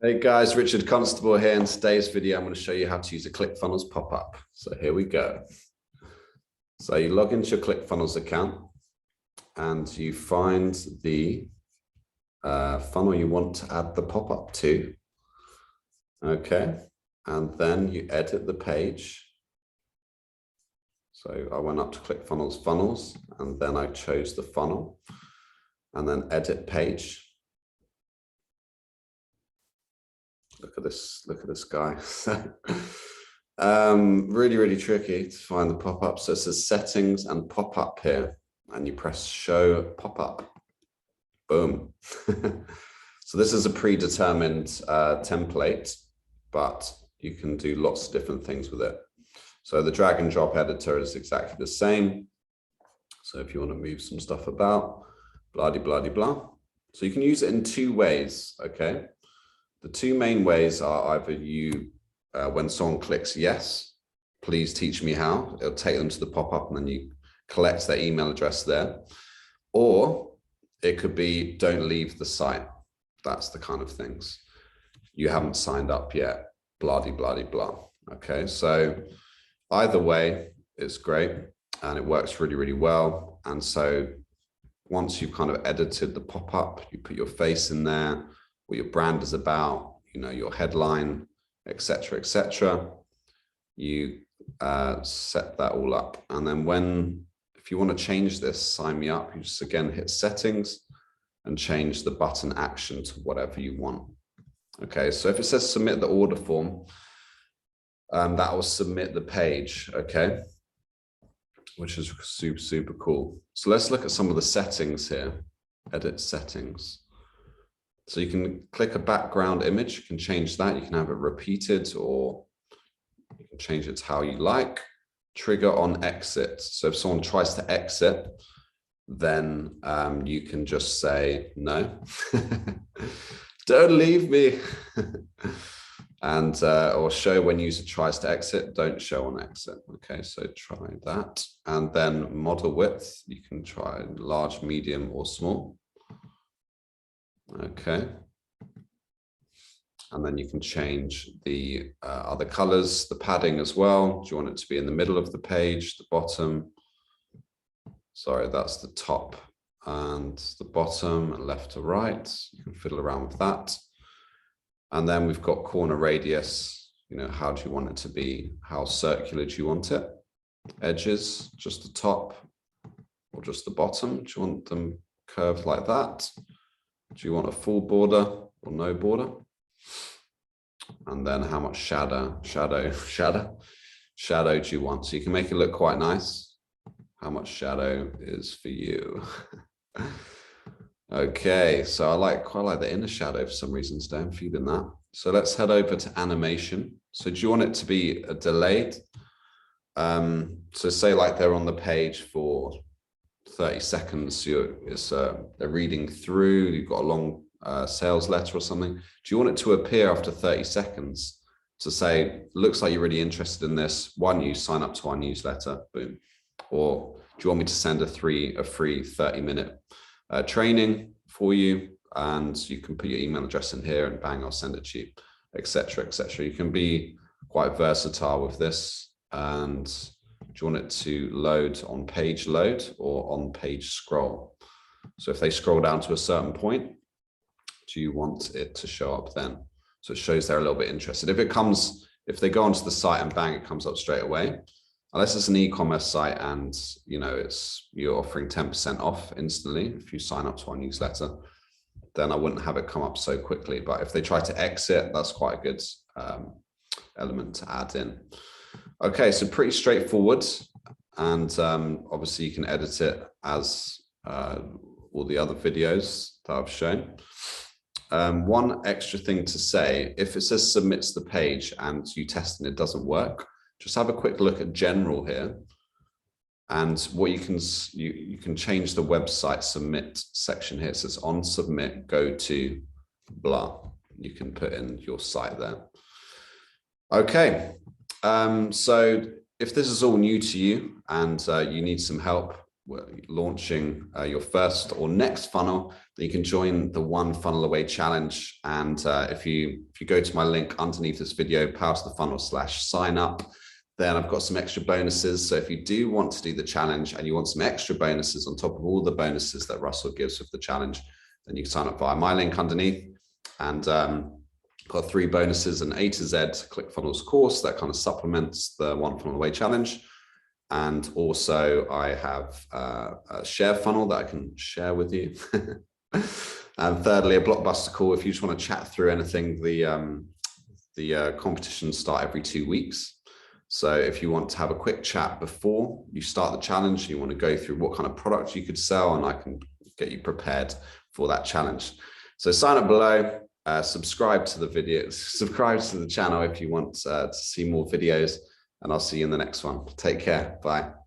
Hey guys, Richard Constable here. In today's video, I'm going to show you how to use a ClickFunnels pop-up. So here we go. So you log into your ClickFunnels account and you find the funnel you want to add the pop-up to. Okay, and then you edit the page. So I went up to ClickFunnels Funnels and then I chose the funnel and then edit page. Look at this guy. Really tricky to find the pop-up. So it says settings and pop-up here, and you press show pop-up. Boom. So this is a predetermined template, but you can do lots of different things with it. So the drag and drop editor is exactly the same. So if you want to move some stuff about, blah, blah, blah, blah. So you can use it in two ways, okay? The two main ways are either when someone clicks yes, please teach me how, it'll take them to the pop-up and then you collect their email address there. Or it could be don't leave the site. That's the kind of things. You haven't signed up yet, blah, blah, blah. Okay, so either way, it's great and it works really well. And so once you've kind of edited the pop-up, you put your face in there, what your brand is about, you know, your headline, etc. You set that all up. And then if you want to change this, sign me up, you just again hit settings and change the button action to whatever you want. Okay, so if it says submit the order form, that will submit the page, okay, which is super cool. So let's look at some of the settings here. Edit settings. So you can click a background image, you can change that, you can have it repeated or you can change it to how you like. Trigger on exit. So if someone tries to exit, then you can just say, no, don't leave me. And or show when user tries to exit, don't show on exit. Okay, so try that. And then model width, you can try large, medium, or small. Okay, and then you can change the other colors, the padding as well. Do you want it to be in the middle of the page, the bottom? Sorry, that's the top and the bottom, and left to right. You can fiddle around with that. And then we've got corner radius. You know, how do you want it to be? How circular do you want it? Edges, just the top or just the bottom? Do you want them curved like that? Do you want a full border or no border? And then how much shadow do you want? So you can make it look quite nice. How much shadow is for you? Okay, so I quite like the inner shadow for some reason today. I'm feeling that. So let's head over to animation. So do you want it to be delayed? So say like they're on the page for 30 seconds, they're reading through, you've got a long sales letter or something. Do you want it to appear after 30 seconds to say, looks like you're really interested in this, why don't you sign up to our newsletter? Boom. Or do you want me to send a free 30-minute training for you, and you can put your email address in here and bang, I'll send it to you, etc. You can be quite versatile with this. And do you want it to load on page load or on page scroll? So if they scroll down to a certain point, do you want it to show up then? So it shows they're a little bit interested. If they go onto the site and bang, it comes up straight away. Unless it's an e-commerce site and you know you're offering 10% off instantly if you sign up to our newsletter, then I wouldn't have it come up so quickly. But if they try to exit, that's quite a good element to add in. Okay, so pretty straightforward, and obviously you can edit it as all the other videos that I've shown. One extra thing to say, if it says submits the page and you test and it doesn't work, just have a quick look at general here, and what you can change the website submit section here. It says on submit, go to blah. You can put in your site there. Okay. So if this is all new to you and you need some help, launching your first or next funnel, then you can join the One Funnel Away Challenge. And if you go to my link underneath this video, power to the funnel /sign up, then I've got some extra bonuses. So if you do want to do the challenge and you want some extra bonuses on top of all the bonuses that Russell gives with the challenge, then you can sign up via my link underneath. And got 3 bonuses: an A to Z ClickFunnels course that kind of supplements the One Funnel Away Challenge. And also I have a share funnel that I can share with you. And thirdly, a blockbuster call if you just want to chat through anything. The competitions start every 2 weeks. So if you want to have a quick chat before you start the challenge, you want to go through what kind of product you could sell, and I can get you prepared for that challenge. So sign up below, subscribe to the video, subscribe to the channel if you want to see more videos, and I'll see you in the next one. Take care. Bye.